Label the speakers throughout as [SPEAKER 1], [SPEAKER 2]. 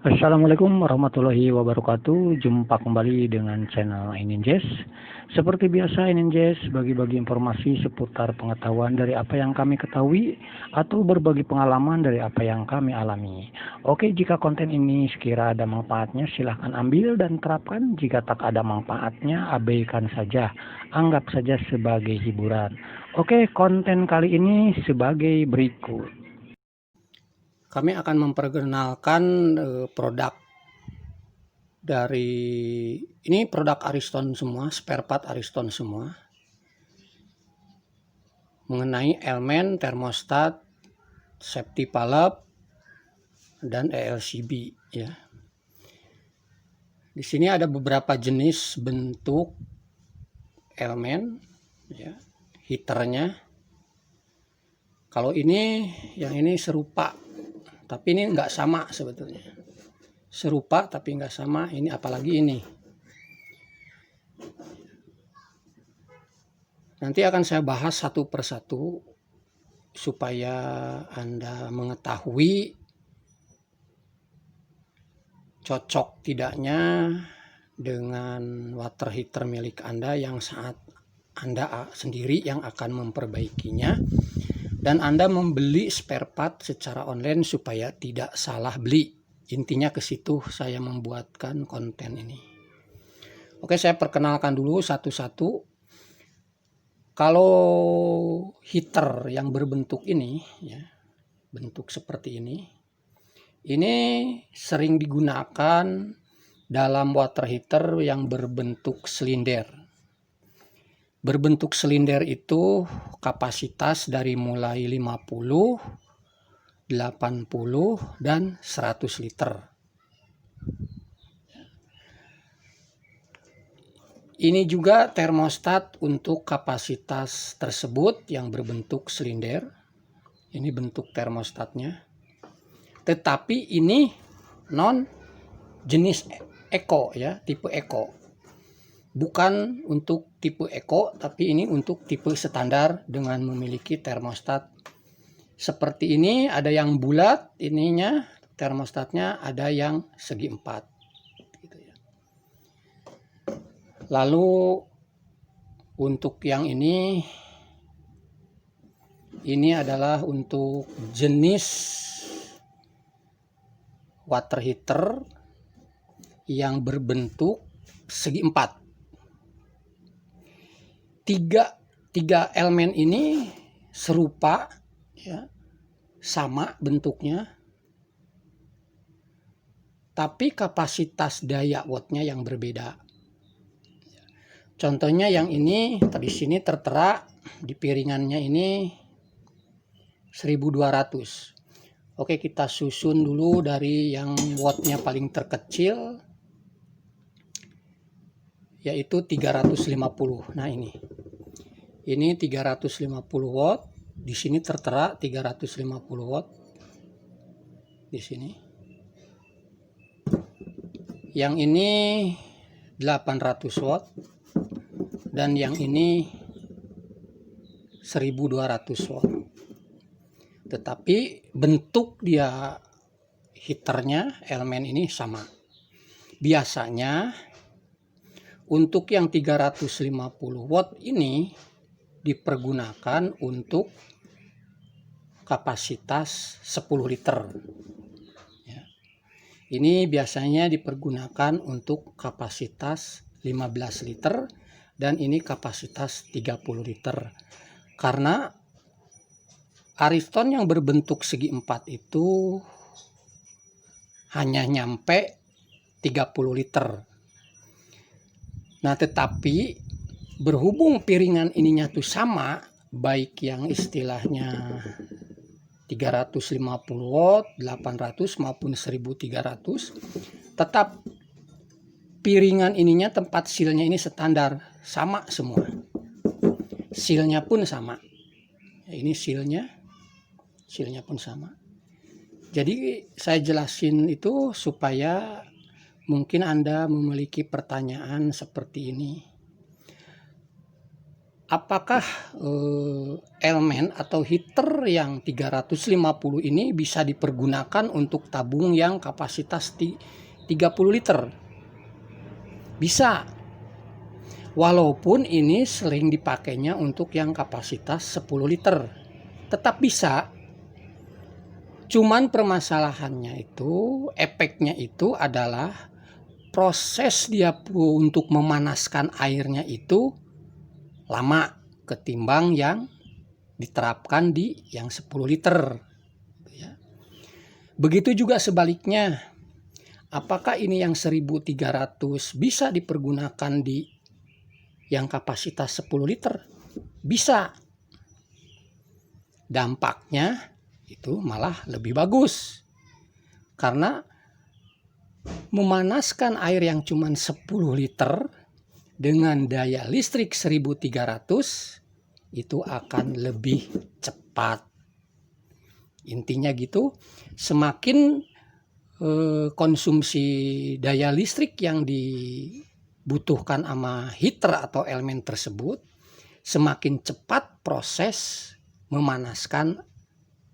[SPEAKER 1] Assalamualaikum warahmatullahi wabarakatuh. Jumpa kembali dengan channel Ininjes. Seperti biasa, Ininjes bagi-bagi informasi seputar pengetahuan dari apa yang kami ketahui atau berbagi pengalaman dari apa yang kami alami. Oke, jika konten ini sekira ada manfaatnya silahkan ambil dan terapkan. Jika tak ada manfaatnya abaikan saja. Anggap saja sebagai hiburan. Oke, konten kali ini sebagai berikut. Kami akan memperkenalkan produk dari ini produk Ariston semua, spare part Ariston semua, mengenai elemen termostat, safety valve, dan ELCB ya. Di sini ada beberapa jenis bentuk elemen ya, heaternya. Kalau ini yang ini serupa, tapi ini enggak sama sebetulnya. Serupa tapi enggak sama, ini apalagi ini. Nanti akan saya bahas satu persatu supaya Anda mengetahui cocok tidaknya dengan water heater milik Anda yang saat Anda sendiri yang akan memperbaikinya, dan Anda membeli spare part secara online supaya tidak salah beli. Intinya ke situ saya membuatkan konten ini. Oke, saya perkenalkan dulu satu-satu. Kalau heater yang berbentuk ini ya, bentuk seperti ini sering digunakan dalam water heater yang berbentuk silinder. Berbentuk silinder itu kapasitas dari mulai 50, 80, dan 100 liter. Ini juga termostat untuk kapasitas tersebut yang berbentuk silinder. Ini bentuk termostatnya. Tetapi ini non jenis Eco ya, tipe Eco. Bukan untuk tipe Eco, tapi ini untuk tipe standar dengan memiliki termostat seperti ini. Ada yang bulat ininya, termostatnya, ada yang segi empat. Gitu ya. Lalu untuk yang ini adalah untuk jenis water heater yang berbentuk segi empat. Tiga elemen ini serupa ya, sama bentuknya, tapi kapasitas daya wattnya yang berbeda. Contohnya yang ini di sini tertera di piringannya ini 1200. Oke, kita susun dulu dari yang wattnya paling terkecil, yaitu 350. Nah ini 350 watt. Di sini tertera 350 watt. Di sini. Yang ini 800 watt. Dan yang ini 1200 watt. Tetapi bentuk dia heaternya, elemen ini sama. Biasanya untuk yang 350 watt ini dipergunakan untuk kapasitas 10 liter. Ya. Ini biasanya dipergunakan untuk kapasitas 15 liter dan ini kapasitas 30 liter. Karena Ariston yang berbentuk segi empat itu hanya nyampe 30 liter. Nah, tetapi berhubung piringan ininya tuh sama, baik yang istilahnya 350 watt, 800 maupun 1300, tetap piringan ininya, tempat sealnya ini standar, sama semua. Sealnya pun sama. Ini sealnya pun sama. Jadi saya jelasin itu supaya mungkin Anda memiliki pertanyaan seperti ini. apakah elemen atau heater yang 350 ini bisa dipergunakan untuk tabung yang kapasitas 30 liter? Bisa. Walaupun ini sering dipakainya untuk yang kapasitas 10 liter. Tetap bisa. Cuman permasalahannya itu, efeknya itu adalah proses dia untuk memanaskan airnya itu lama ketimbang yang diterapkan di yang 10 liter. Begitu juga sebaliknya. Apakah ini yang 1300 bisa dipergunakan di yang kapasitas 10 liter? Bisa. Dampaknya itu malah lebih bagus. Karena memanaskan air yang cuma 10 liter dengan daya listrik 1300 itu akan lebih cepat. Intinya gitu, semakin konsumsi daya listrik yang dibutuhkan sama heater atau elemen tersebut, semakin cepat proses memanaskan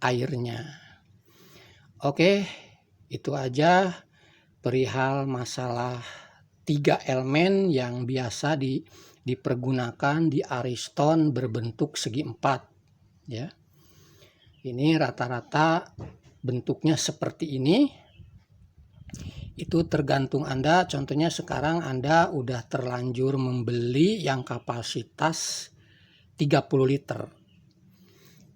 [SPEAKER 1] airnya. Oke, itu aja perihal masalah 3 elemen yang biasa dipergunakan di Ariston berbentuk segi 4 ya. Ini rata-rata bentuknya seperti ini. Itu tergantung Anda. Contohnya sekarang Anda udah terlanjur membeli yang kapasitas 30 liter.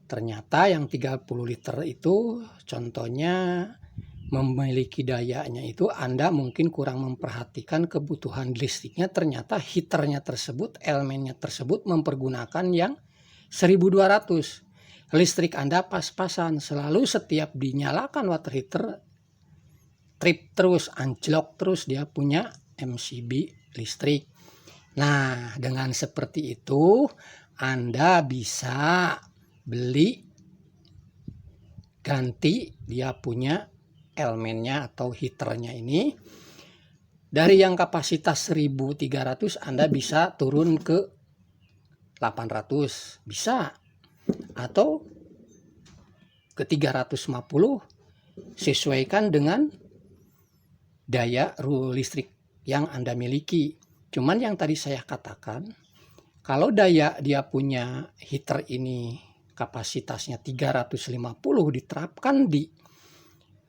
[SPEAKER 1] Ternyata yang 30 liter itu contohnya memiliki dayanya itu Anda mungkin kurang memperhatikan kebutuhan listriknya. Ternyata heaternya tersebut, elemennya tersebut mempergunakan yang 1200. Listrik Anda pas-pasan, selalu setiap dinyalakan water heater trip terus, anjlok terus, dia punya MCB listrik. Nah, dengan seperti itu Anda bisa beli ganti dia punya elemennya atau heaternya ini. Dari yang kapasitas 1300 Anda bisa turun ke 800, bisa, atau ke 350, sesuaikan dengan daya listrik yang Anda miliki. Cuman yang tadi saya katakan, kalau daya dia punya heater ini kapasitasnya 350 diterapkan di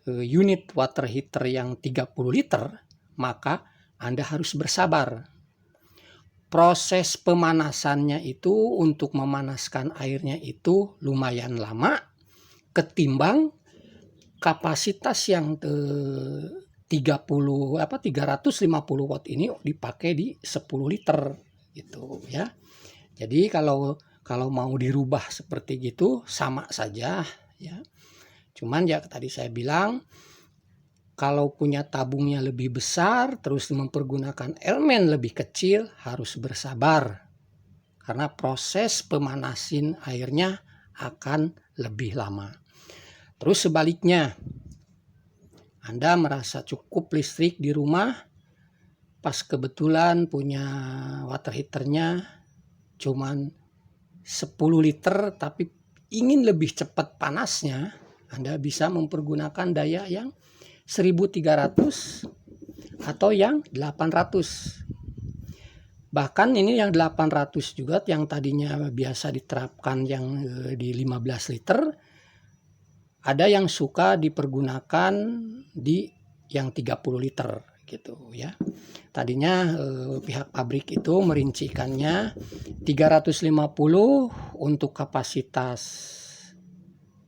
[SPEAKER 1] unit water heater yang 30 liter, maka Anda harus bersabar. Proses pemanasannya itu untuk memanaskan airnya itu lumayan lama ketimbang kapasitas yang 350 watt ini dipakai di 10 liter gitu ya. Jadi kalau mau dirubah seperti gitu sama saja ya. Cuman ya tadi saya bilang, kalau punya tabungnya lebih besar terus mempergunakan elemen lebih kecil harus bersabar. Karena proses pemanasin airnya akan lebih lama. Terus sebaliknya, Anda merasa cukup listrik di rumah, pas kebetulan punya water heaternya cuman 10 liter tapi ingin lebih cepat panasnya, Anda bisa mempergunakan daya yang 1300 atau yang 800. Bahkan ini yang 800 juga, yang tadinya biasa diterapkan yang di 15 liter, ada yang suka dipergunakan di yang 30 liter gitu ya. Tadinya pihak pabrik itu merincikannya 350 untuk kapasitas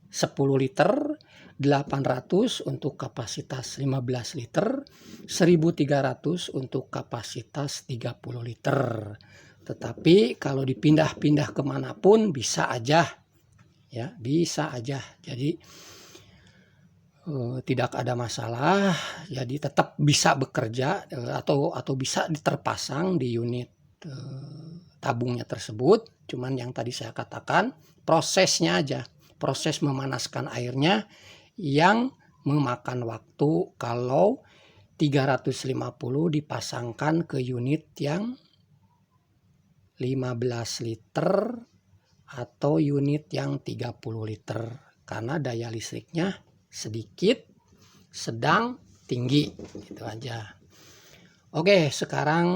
[SPEAKER 1] 10 liter, 800 untuk kapasitas 15 liter, 1300 untuk kapasitas 30 liter. Tetapi kalau dipindah-pindah kemanapun bisa aja ya, bisa aja. Jadi tidak ada masalah, jadi tetap bisa bekerja atau bisa terpasang di unit tabungnya tersebut. Cuman yang tadi saya katakan prosesnya aja, proses memanaskan airnya yang memakan waktu kalau 350 dipasangkan ke unit yang 15 liter atau unit yang 30 liter karena daya listriknya sedikit, sedang, tinggi, gitu aja. Oke, sekarang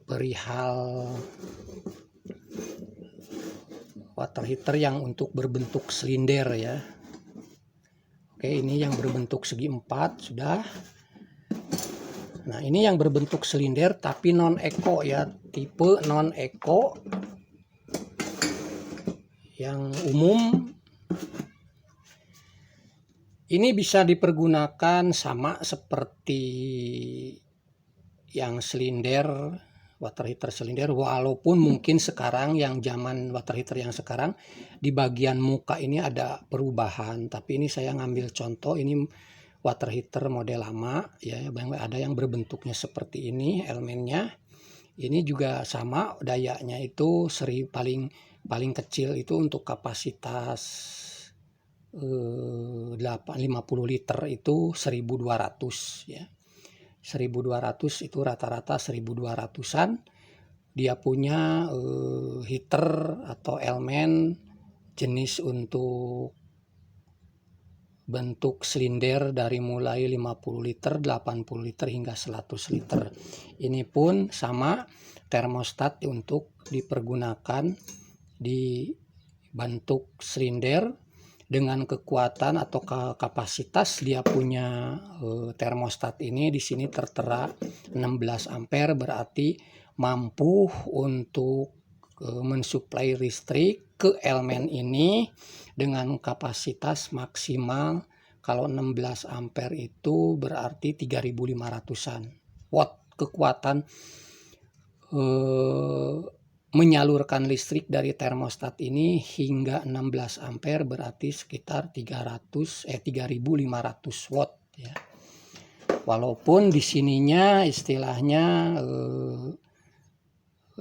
[SPEAKER 1] perihal water heater yang untuk berbentuk silinder ya. Oke, ini yang berbentuk segi 4 sudah. Nah, ini yang berbentuk silinder tapi non eco ya, tipe non eco yang umum. Ini bisa dipergunakan sama seperti yang silinder, water heater silinder, walaupun mungkin sekarang yang zaman water heater yang sekarang di bagian muka ini ada perubahan, tapi ini saya ngambil contoh, ini water heater model lama ya, ada yang berbentuknya seperti ini elemennya. Ini juga sama, dayanya itu paling kecil itu untuk kapasitas 50 liter itu 1200 ya. 1200 itu rata-rata 1200-an. Dia punya heater atau elemen jenis untuk bentuk silinder dari mulai 50 liter, 80 liter hingga 100 liter. Ini pun sama, termostat untuk dipergunakan di bentuk silinder dengan kekuatan atau kapasitas dia punya termostat ini di sini tertera 16 ampere, berarti mampu untuk mensuplai listrik ke elemen ini dengan kapasitas maksimal. Kalau 16 ampere itu berarti 3500-an watt kekuatan menyalurkan listrik dari termostat ini hingga 16 ampere, berarti sekitar 3500 watt ya. Walaupun di sininya istilahnya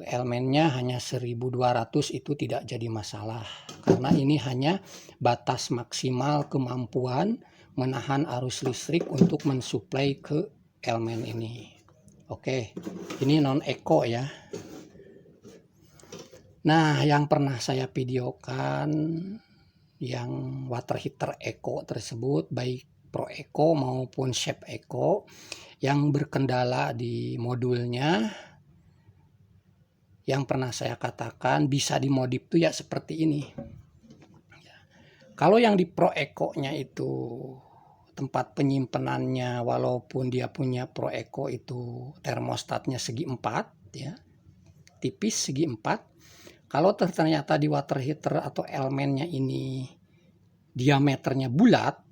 [SPEAKER 1] elemennya hanya 1200, itu tidak jadi masalah karena ini hanya batas maksimal kemampuan menahan arus listrik untuk mensuplai ke elemen ini. Oke, ini non eco ya. Nah, yang pernah saya videokan yang water heater eco tersebut, baik Pro Eco maupun Shape Eco, yang berkendala di modulnya, yang pernah saya katakan bisa dimodif tuh ya seperti ini. Kalau yang di Pro Eco-nya itu tempat penyimpanannya, walaupun dia punya Pro Eco itu termostatnya segi 4 ya, tipis segi 4. Kalau ternyata di water heater atau elemennya ini diameternya bulat,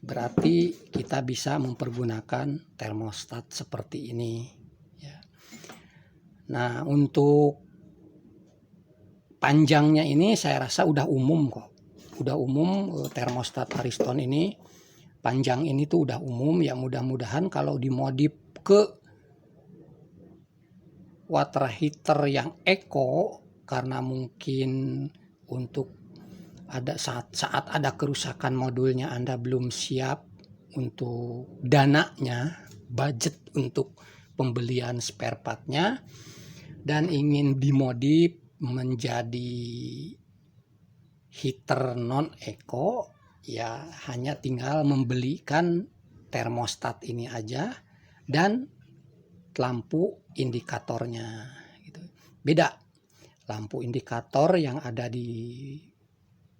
[SPEAKER 1] berarti kita bisa mempergunakan termostat seperti ini ya. Nah, untuk panjangnya ini saya rasa udah umum kok. Udah umum termostat Ariston ini. Panjang ini tuh udah umum ya, mudah-mudahan kalau dimodif ke water heater yang eco, karena mungkin untuk ada saat ada kerusakan modulnya Anda belum siap untuk dananya, budget untuk pembelian spare partnya, dan ingin dimodif menjadi heater non eco, ya hanya tinggal membelikan termostat ini aja dan lampu indikatornya gitu. Beda lampu indikator yang ada di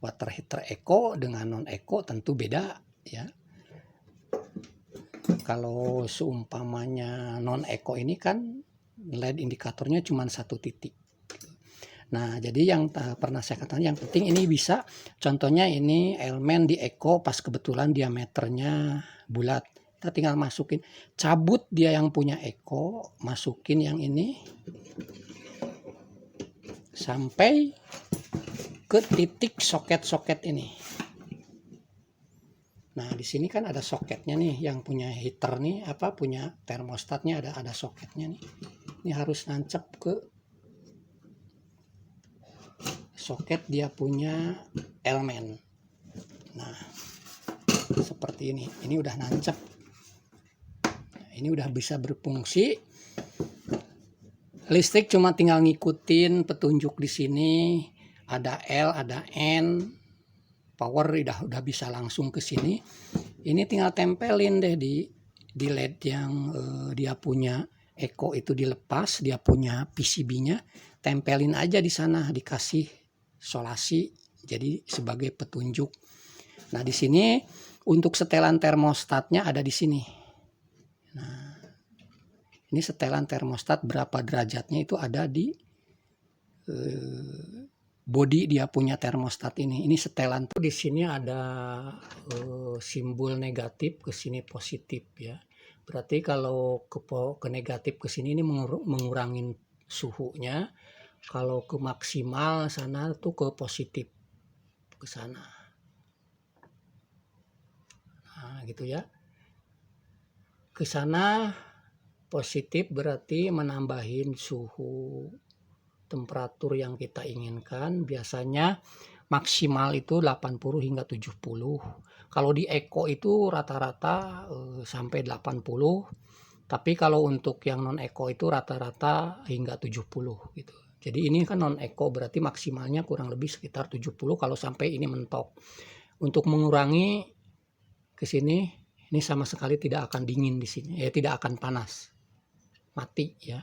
[SPEAKER 1] water heater eco dengan non eco tentu beda ya. Kalau seumpamanya non eco ini kan LED indikatornya cuma 1 titik. Nah, jadi yang pernah saya katakan, yang penting ini bisa, contohnya ini elemen di eco pas kebetulan diameternya bulat. Kita tinggal masukin, cabut dia yang punya eco, masukin yang ini sampai ke titik soket-soket ini. Nah, di sini kan ada soketnya nih, yang punya heater nih, punya termostatnya ada soketnya nih. Ini harus nancep ke soket dia punya elemen. Nah, seperti ini. Ini udah nancep. Ini udah bisa berfungsi. Listrik cuma tinggal ngikutin petunjuk di sini, ada L, ada N, power udah bisa langsung ke sini. Ini tinggal tempelin deh di LED yang dia punya Eco itu dilepas, dia punya PCB-nya, tempelin aja di sana, dikasih solasi jadi sebagai petunjuk. Nah, di sini untuk setelan termostatnya ada di sini. Nah, ini setelan termostat berapa derajatnya itu ada di body dia punya termostat ini. Ini setelan tuh di sini ada simbol negatif, ke sini positif ya. Berarti kalau ke negatif ke sini ini mengurangin suhunya. Kalau ke maksimal sana tuh ke positif ke sana. Nah, gitu ya. Ke sana positif berarti menambahin suhu temperatur yang kita inginkan. Biasanya maksimal itu 80 hingga 70. Kalau di Eco itu rata-rata sampai 80. Tapi kalau untuk yang non Eco itu rata-rata hingga 70 gitu. Jadi ini kan non Eco berarti maksimalnya kurang lebih sekitar 70 kalau sampai ini mentok. Untuk mengurangi ke sini, ini sama sekali tidak akan dingin di sini, tidak akan panas. Mati ya.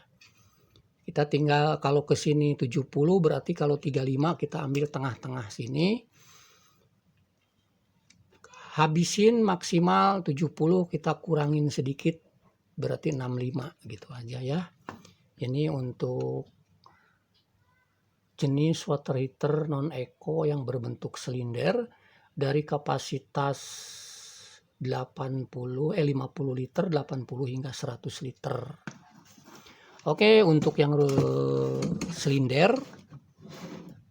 [SPEAKER 1] Kita tinggal kalau ke sini 70 berarti kalau 35 kita ambil tengah-tengah sini. Habisin maksimal 70, kita kurangin sedikit berarti 65 gitu aja ya. Ini untuk jenis water heater non eco yang berbentuk silinder dari kapasitas 50 liter, 80 hingga 100 liter. Oke, untuk yang silinder,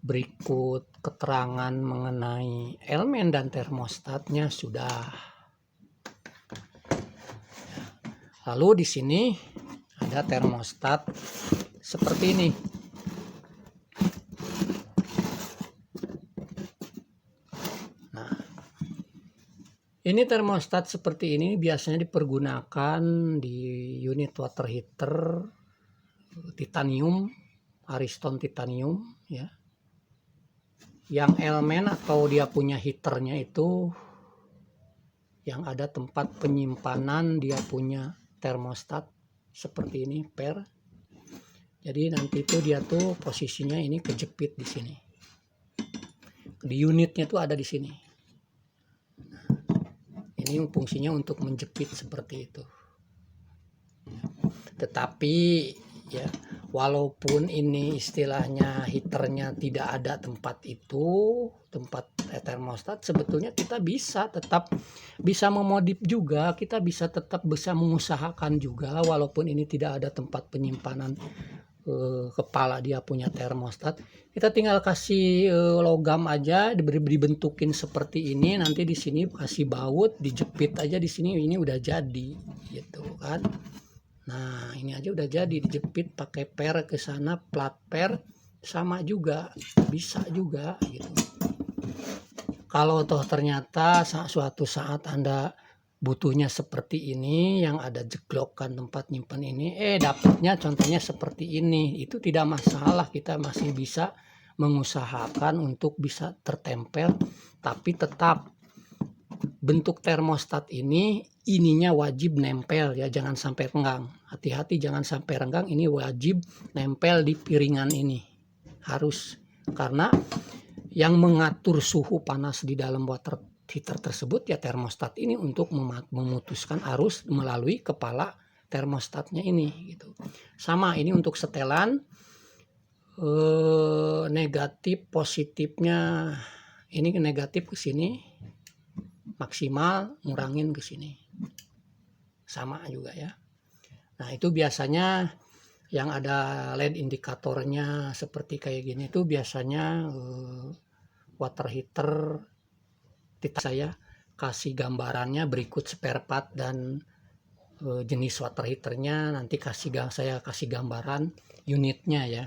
[SPEAKER 1] berikut keterangan mengenai elemen dan termostatnya sudah. Lalu di sini ada termostat seperti ini. Nah, ini termostat seperti ini biasanya dipergunakan di unit water heater titanium, Ariston titanium ya. Yang elemen atau dia punya heaternya itu yang ada tempat penyimpanan dia punya termostat seperti ini per. Jadi nanti itu dia tuh posisinya ini kejepit di sini. Di unitnya tuh ada di sini. Ini fungsinya untuk menjepit seperti itu. Tetapi ya, walaupun ini istilahnya heaternya tidak ada tempat itu, tempat termostat, sebetulnya kita bisa tetap bisa memodif juga, kita bisa tetap bisa mengusahakan juga walaupun ini tidak ada tempat penyimpanan kepala dia punya termostat. Kita tinggal kasih logam aja, dibentukin seperti ini, nanti di sini kasih baut, dijepit aja di sini, ini udah jadi gitu kan. Nah, ini aja udah jadi, dijepit pakai per ke sana, plat per sama juga, bisa juga gitu. Kalau toh ternyata suatu saat Anda butuhnya seperti ini, yang ada jeglokan tempat nyimpan ini, dapatnya contohnya seperti ini, itu tidak masalah, kita masih bisa mengusahakan untuk bisa tertempel, tapi tetap bentuk termostat ini ininya wajib nempel ya, jangan sampai renggang. Hati-hati jangan sampai renggang, ini wajib nempel di piringan ini. Harus, karena yang mengatur suhu panas di dalam water heater tersebut ya termostat ini untuk memutuskan arus melalui kepala termostatnya ini gitu. Sama ini untuk setelan negatif positifnya, ini negatif ke sini, maksimal ngurangin ke sini, sama juga ya. Nah, itu biasanya yang ada LED indikatornya seperti kayak gini itu biasanya water heater saya kasih gambarannya berikut spare part dan jenis water heaternya, nanti saya kasih gambaran unitnya ya.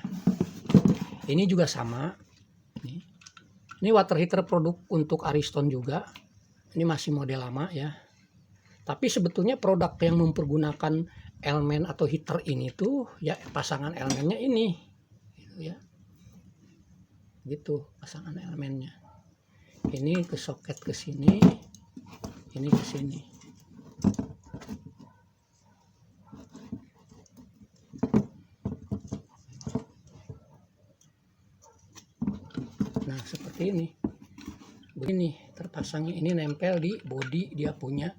[SPEAKER 1] Ini juga sama, ini water heater produk untuk Ariston juga. Ini masih model lama ya. Tapi sebetulnya produk yang mempergunakan elemen atau heater ini tuh ya pasangan elemennya ini gitu ya, gitu pasangan elemennya. Ini ke soket ke sini, ini ke sini. Nah seperti ini, begini terpasangnya. Ini nempel di bodi dia punya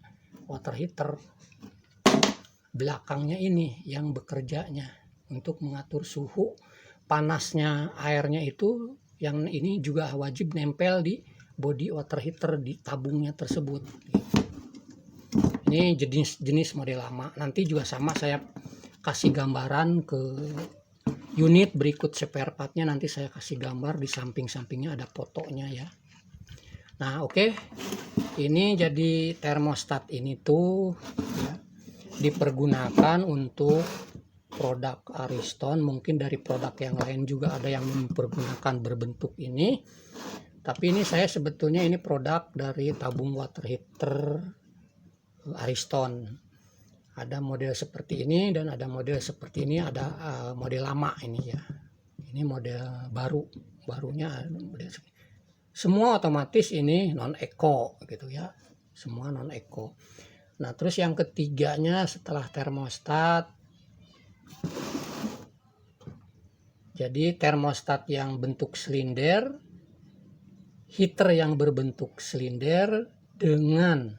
[SPEAKER 1] water heater. Belakangnya ini yang bekerjanya untuk mengatur suhu panasnya airnya itu, yang ini juga wajib nempel di body water heater di tabungnya tersebut. Ini jenis model lama. Nanti juga sama saya kasih gambaran ke unit berikut spare partnya, nanti saya kasih gambar di samping-sampingnya ada fotonya ya. Nah oke, ini jadi termostat ini tuh ya, dipergunakan untuk produk Ariston. Mungkin dari produk yang lain juga ada yang mempergunakan berbentuk ini, tapi ini saya sebetulnya ini produk dari tabung water heater Ariston. Ada model seperti ini dan ada model seperti ini, ada model lama ini ya. Ini model barunya model semua otomatis ini non eco gitu ya, semua non eco. Nah terus yang ketiganya setelah termostat, jadi termostat yang bentuk silinder, heater yang berbentuk silinder dengan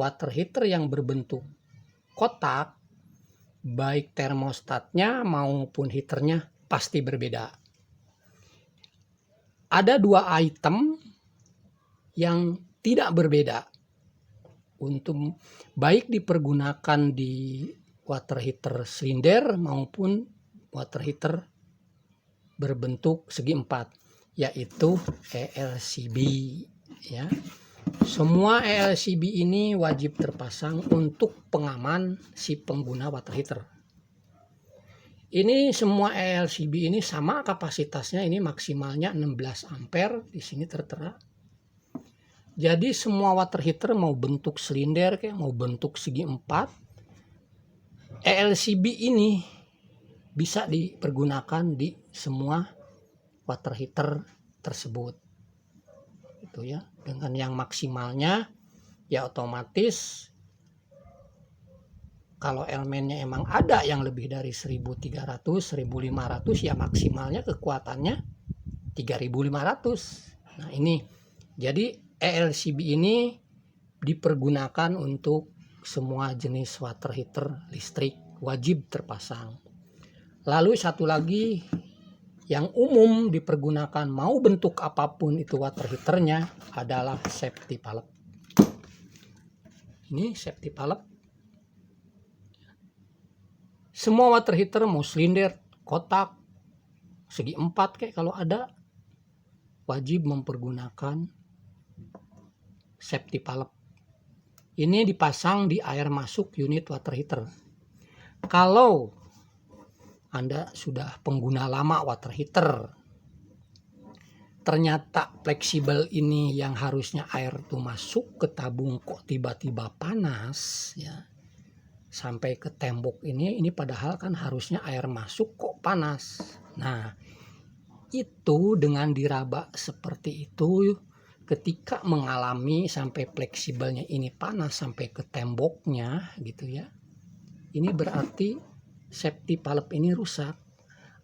[SPEAKER 1] water heater yang berbentuk kotak, baik termostatnya maupun heaternya pasti berbeda. Ada dua item yang tidak berbeda untuk baik dipergunakan di water heater silinder maupun water heater berbentuk segi empat, yaitu ELCB ya. Semua ELCB ini wajib terpasang untuk pengaman si pengguna water heater. Ini semua ELCB ini sama kapasitasnya, ini maksimalnya 16 ampere di sini tertera. Jadi semua water heater mau bentuk silinder kayak mau bentuk segi empat, ELCB ini bisa dipergunakan di semua water heater tersebut. Itu ya, dengan yang maksimalnya ya otomatis kalau elemennya emang ada yang lebih dari 1300, 1500 ya maksimalnya kekuatannya 3500. Nah ini jadi ELCB ini dipergunakan untuk semua jenis water heater listrik, wajib terpasang. Lalu satu lagi yang umum dipergunakan mau bentuk apapun itu water heaternya adalah safety valve. Ini safety valve. Semua water heater mau silinder, kotak, segi empat kayak kalau ada, wajib mempergunakan safety valve. Ini dipasang di air masuk unit water heater. Kalau Anda sudah pengguna lama water heater, ternyata fleksibel ini yang harusnya air tuh masuk ke tabung kok tiba-tiba panas ya, sampai ke tembok ini padahal kan harusnya air masuk kok panas. Nah itu dengan diraba seperti itu, ketika mengalami sampai fleksibelnya ini panas sampai ke temboknya gitu ya, ini berarti safety valve ini rusak.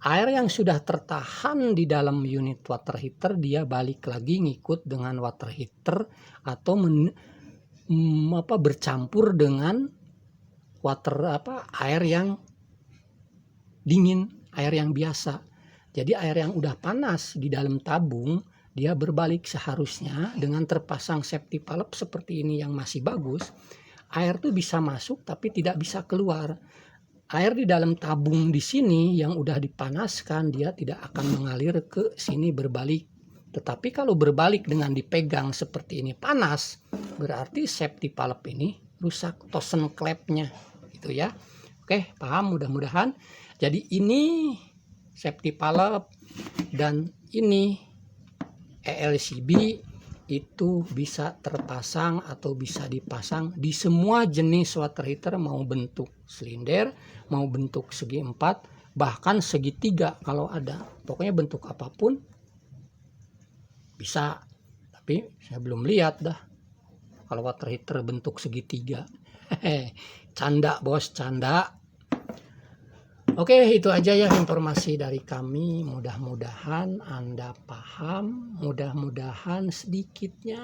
[SPEAKER 1] Air yang sudah tertahan di dalam unit water heater dia balik lagi ngikut dengan water heater atau bercampur dengan air yang dingin, air yang biasa. Jadi air yang udah panas di dalam tabung dia berbalik. Seharusnya dengan terpasang safety valve seperti ini yang masih bagus, air tuh bisa masuk tapi tidak bisa keluar. Air di dalam tabung di sini yang udah dipanaskan dia tidak akan mengalir ke sini berbalik. Tetapi kalau berbalik dengan dipegang seperti ini panas, berarti safety valve ini rusak, Torsen clamp-nya gitu ya. Oke, paham mudah-mudahan. Jadi ini safety valve dan ini ELCB itu bisa terpasang atau bisa dipasang di semua jenis water heater, mau bentuk silinder, mau bentuk segi empat, bahkan segitiga kalau ada. Pokoknya bentuk apapun bisa. Tapi saya belum lihat dah kalau water heater bentuk segitiga. Canda bos, canda. Oke, itu aja ya informasi dari kami. Mudah-mudahan Anda paham, mudah-mudahan sedikitnya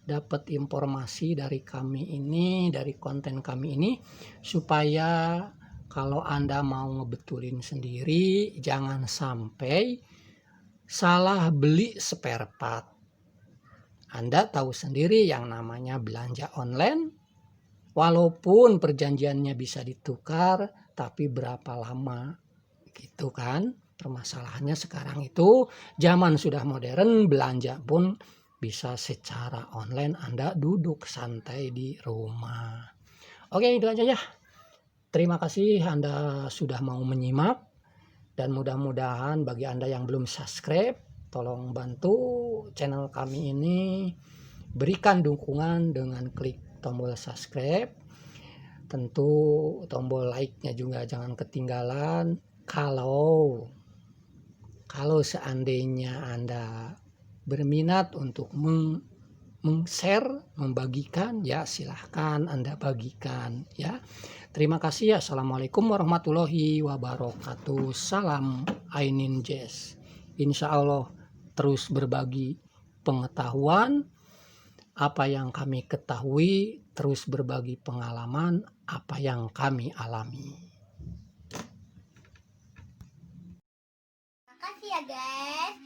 [SPEAKER 1] dapat informasi dari kami ini, dari konten kami ini, supaya kalau Anda mau ngebetulin sendiri, jangan sampai salah beli spare part. Anda tahu sendiri yang namanya belanja online, walaupun perjanjiannya bisa ditukar, tapi berapa lama gitu kan. Permasalahannya sekarang itu zaman sudah modern, belanja pun bisa secara online, Anda duduk santai di rumah. Oke, itu aja ya. Terima kasih Anda sudah mau menyimak, dan mudah-mudahan bagi Anda yang belum subscribe, tolong bantu channel kami ini, berikan dukungan dengan klik tombol subscribe. Tentu tombol like-nya juga jangan ketinggalan. Kalau seandainya Anda berminat untuk meng-share, membagikan, ya silahkan Anda bagikan ya. Terima kasih ya. Assalamualaikum warahmatullahi wabarakatuh. Salam Ainin Jazz. Insya Allah terus berbagi pengetahuan, apa yang kami ketahui, terus berbagi pengalaman apa yang kami alami.
[SPEAKER 2] Makasih ya guys.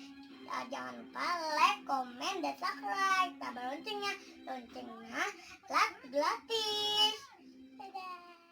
[SPEAKER 2] Jangan lupa like, komen, dan subscribe. Tambah loncengnya like gratis. Dadah.